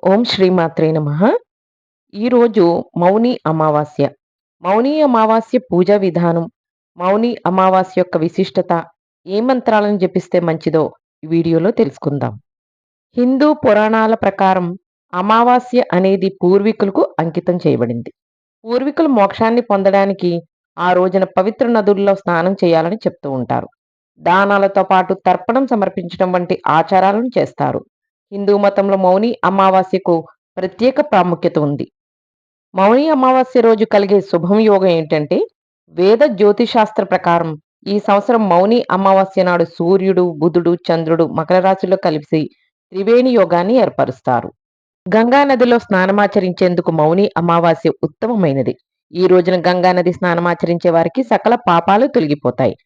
ఓం శ్రీమాత్రే నమః. ఈరోజు మౌని అమావాస్య. మౌని అమావాస్య పూజా విధానం, మౌని అమావాస్య యొక్క విశిష్టత, ఏ మంత్రాలను జపిస్తే మంచిదో ఈ వీడియోలో తెలుసుకుందాం. హిందూ పురాణాల ప్రకారం అమావాస్య అనేది పూర్వీకులకు అంకితం చేయబడింది. పూర్వీకులు మోక్షాన్ని పొందడానికి ఆ రోజున పవిత్ర నదుల్లో స్నానం చేయాలని చెప్తూ ఉంటారు. దానాలతో పాటు తర్పణం సమర్పించడం వంటి ఆచారాలను చేస్తారు. హిందూ మతంలో మౌని అమావాస్యకు ప్రత్యేక ప్రాముఖ్యత ఉంది. మౌని అమావాస్య రోజు కలిగే శుభం యోగం ఏంటంటే, వేద జ్యోతిశాస్త్ర ప్రకారం ఈ సంవత్సరం మౌని అమావాస్య నాడు సూర్యుడు, బుధుడు, చంద్రుడు మకర రాశిలో కలిసి త్రివేణి యోగాన్ని ఏర్పరుస్తారు. గంగా నదిలో స్నానమాచరించేందుకు మౌని అమావాస్య ఉత్తమమైనది. ఈ రోజున గంగా నది స్నానమాచరించే వారికి సకల పాపాలు తొలగిపోతాయి.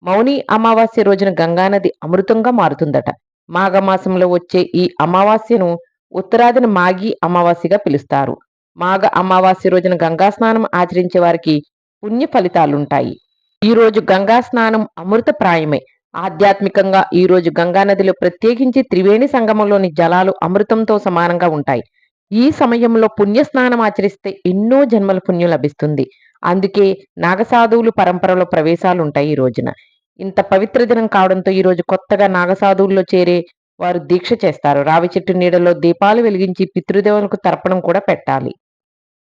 మౌని అమావాస్య రోజున గంగానది అమృతంగా మారుతుందట. మాఘమాసంలో వచ్చే ఈ అమావాస్యను ఉత్తరాదిన మాఘీ అమావాస్యగా పిలుస్తారు. మాఘ అమావాస్య రోజున గంగా స్నానం ఆచరించే వారికి పుణ్య ఫలితాలుంటాయి. ఈ రోజు గంగా స్నానం అమృతప్రాయమే. ఆధ్యాత్మికంగా ఈ రోజు గంగా నదిలో ప్రత్యేకించి త్రివేణి సంగమంలోని జలాలు అమృతంతో సమానంగా ఉంటాయి. ఈ సమయంలో పుణ్య స్నానం ఆచరిస్తే ఎన్నో జన్మల పుణ్యం లభిస్తుంది. అందుకే నాగసాధువులు పరంపరలో ప్రవేశాలుంటాయి ఈ రోజున. ఇంత పవిత్ర దినం కావడంతో ఈ రోజు కొత్తగా నాగసాధువుల్లో చేరే వారు దీక్ష చేస్తారు. రావి చెట్టు నీడలో దీపాలు వెలిగించి పితృదేవులకు తర్పణం కూడా పెట్టాలి.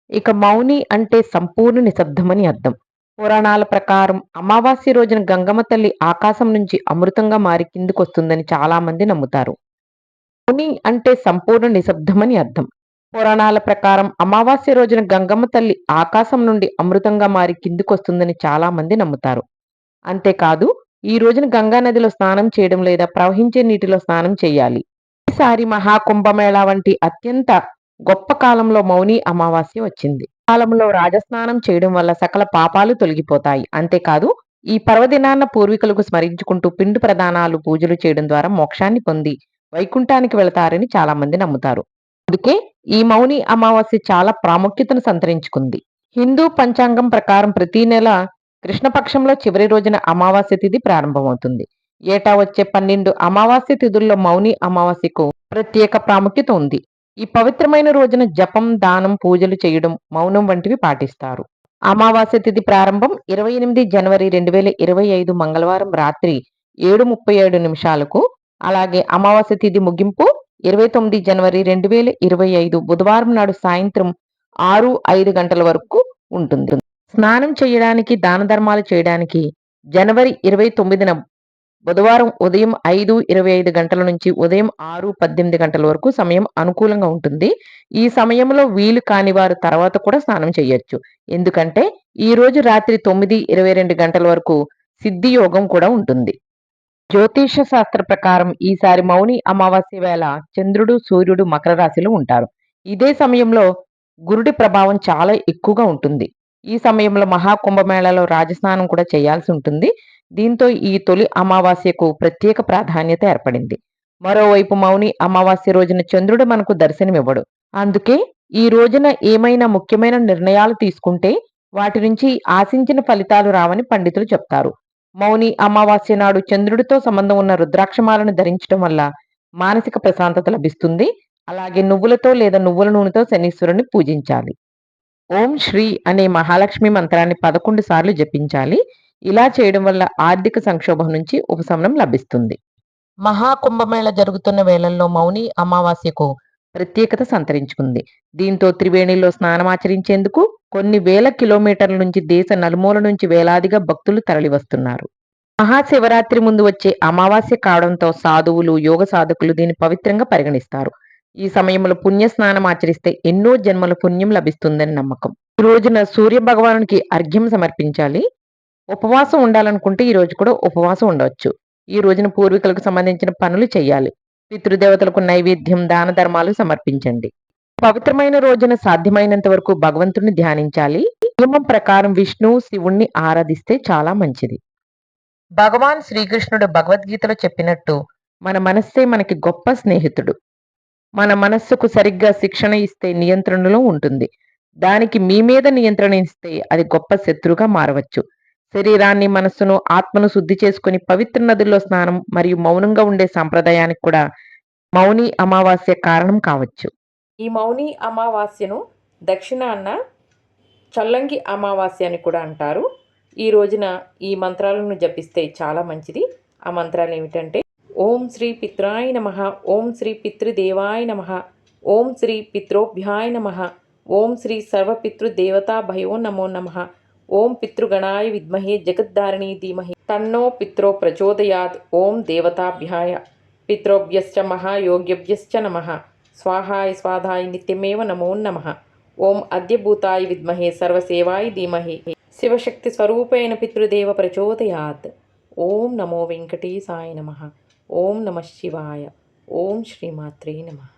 ఇక మౌని అంటే సంపూర్ణ నిశ్శబ్దమని అర్థం. పురాణాల ప్రకారం అమావాస్య రోజున గంగమ్మ తల్లి ఆకాశం నుంచి అమృతంగా మారి కిందికొస్తుందని చాలా మంది నమ్ముతారు. మౌని అంటే సంపూర్ణ నిశ్శబ్దమని అర్థం. పురాణాల ప్రకారం అమావాస్య రోజున గంగమ్మ తల్లి ఆకాశం నుండి అమృతంగా మారి కిందికొస్తుందని చాలా మంది నమ్ముతారు. అంతేకాదు, ఈ రోజున గంగా నదిలో స్నానం చేయడం లేదా ప్రవహించే నీటిలో స్నానం చేయాలి. ఈసారి మహాకుంభమేళా వంటి అత్యంత గొప్ప కాలంలో మౌని అమావాస్య వచ్చింది. కాలంలో రాజస్నానం చేయడం వల్ల సకల పాపాలు తొలగిపోతాయి. అంతేకాదు, ఈ పర్వదినాన్న పూర్వీకులకు స్మరించుకుంటూ పిండు ప్రదానాలు పూజలు చేయడం ద్వారా మోక్షాన్ని పొంది వైకుంఠానికి వెళతారని చాలా మంది నమ్ముతారు. అందుకే ఈ మౌని అమావాస్య చాలా ప్రాముఖ్యతను సంతరించుకుంది. హిందూ పంచాంగం ప్రకారం ప్రతి నెల కృష్ణపక్షంలో చివరి రోజున అమావాస్య తిథి ప్రారంభమవుతుంది. ఏటా వచ్చే 12 అమావాస్య తిథుల్లో మౌని అమావాస్యకు ప్రత్యేక ప్రాముఖ్యత ఉంది. ఈ పవిత్రమైన రోజున జపం, దానం, పూజలు చేయడం, మౌనం వంటివి పాటిస్తారు. అమావాస్య తిథి ప్రారంభం 28 జనవరి 2025 మంగళవారం రాత్రి 7:37 అలాగే అమావాస్య తిథి ముగింపు 29 జనవరి 2025 బుధవారం నాడు సాయంత్రం 6:05 వరకు ఉంటుంది. స్నానం చేయడానికి, దాన ధర్మాలు చేయడానికి జనవరి 29న బుధవారం ఉదయం 5:25 నుంచి ఉదయం 6:18 వరకు సమయం అనుకూలంగా ఉంటుంది. ఈ సమయంలో వీలు కాని వారు తర్వాత కూడా స్నానం చేయొచ్చు. ఎందుకంటే ఈ రోజు రాత్రి 9:22 వరకు సిద్ధి యోగం కూడా ఉంటుంది. జ్యోతిష శాస్త్ర ప్రకారం ఈసారి మౌని అమావాస్య వేళ చంద్రుడు, సూర్యుడు మకర రాశిలో ఉంటారు. ఇదే సమయంలో గురుడి ప్రభావం చాలా ఎక్కువగా ఉంటుంది. ఈ సమయంలో మహాకుంభమేళాలో రాజస్నానం కూడా చేయాల్సి ఉంటుంది. దీంతో ఈ తొలి అమావాస్యకు ప్రత్యేక ప్రాధాన్యత ఏర్పడింది. మరోవైపు మౌని అమావాస్య రోజున చంద్రుడు మనకు దర్శనమివ్వడు. అందుకే ఈ రోజున ఏమైనా ముఖ్యమైన నిర్ణయాలు తీసుకుంటే వాటి నుంచి ఆశించిన ఫలితాలు రావని పండితులు చెప్తారు. మౌని అమావాస్య నాడు చంద్రుడితో సంబంధం ఉన్న రుద్రాక్షమాలను ధరించడం వల్ల మానసిక ప్రశాంతత లభిస్తుంది. అలాగే నువ్వులతో లేదా నువ్వుల నూనెతో శనీశ్వరుని పూజించాలి. ఓం శ్రీ అనే మహాలక్ష్మి మంత్రాన్ని 11 సార్లు జపించాలి. ఇలా చేయడం వల్ల ఆర్థిక సంక్షోభం నుంచి ఉపశమనం లభిస్తుంది. మహాకుంభమేళ జరుగుతున్న వేళల్లో మౌని అమావాస్యకు ప్రత్యేకత సంతరించుకుంది. దీంతో త్రివేణిలో స్నానమాచరించేందుకు కొన్ని వేల కిలోమీటర్ల నుంచి దేశ నలుమూల నుంచి వేలాదిగా భక్తులు తరలివస్తున్నారు. మహాశివరాత్రి ముందు వచ్చే అమావాస్య కావడంతో సాధువులు, యోగ సాధకులు దీన్ని పవిత్రంగా పరిగణిస్తారు. ఈ సమయంలో పుణ్య స్నానం ఆచరిస్తే ఎన్నో జన్మల పుణ్యం లభిస్తుందని నమ్మకం. ఈ రోజున సూర్య భగవానునికి అర్ఘ్యం సమర్పించాలి. ఉపవాసం ఉండాలనుకుంటే ఈ రోజు కూడా ఉపవాసం ఉండవచ్చు. ఈ రోజున పూర్వీకులకు సంబంధించిన పనులు చేయాలి. పితృదేవతలకు నైవేద్యం, దాన ధర్మాలు సమర్పించండి. పవిత్రమైన రోజున సాధ్యమైనంత వరకు భగవంతుని ధ్యానించాలి. నియమం ప్రకారం విష్ణు, శివుణ్ణి ఆరాధిస్తే చాలా మంచిది. భగవాన్ శ్రీకృష్ణుడు భగవద్గీతలో చెప్పినట్టు మన మనస్సే మనకి గొప్ప స్నేహితుడు. మన మనస్సుకు సరిగ్గా శిక్షణ ఇస్తే నియంత్రణలో ఉంటుంది. దానికి మీ మీద నియంత్రణ ఇస్తే అది గొప్ప శత్రువుగా మారవచ్చు. శరీరాన్ని, మనస్సును, ఆత్మను శుద్ధి చేసుకుని పవిత్ర నదుల్లో స్నానం మరియు మౌనంగా ఉండే సాంప్రదాయానికి కూడా మౌని అమావాస్య కారణం కావచ్చు. ఈ మౌని అమావాస్యను దక్షిణాన చల్లంగి అమావాస్య అని కూడా అంటారు. ఈ రోజున ఈ మంత్రాలను జపిస్తే చాలా మంచిది. ఆ మంత్రాలు ఏమిటంటే: ఓం శ్రీ పిత్రాయ నమః, ఓం శ్రీ పితృదేవాయ నమః, ఓం శ్రీ పిత్రోభ్యాయ నమః, ఓం శ్రీ సర్వపితృదేవతాభయో నమో నమః, ఓం పితృగణాయ విద్మహే జగద్ధారిణీ ధీమహి తన్నో పిత్రో ప్రచోదయాత్, ఓం దేవతాభ్యాయ పితృభ్యశ్చ మహాయోగ్యభ్యశ్చ నమః, స్వాహాయ స్వాధాయ నిత్యమేవ నమో నమః, ఓం అద్యభూతాయ విద్మహే సర్వసేవాయ ధీమహి శివశక్తి స్వరూపేణ పితృదేవ ప్రచోదయాత్. ఓం నమో వెంకటేశాయ నమః. ఓం నమః శివాయ. ఓం శ్రీమాత్రే నమః.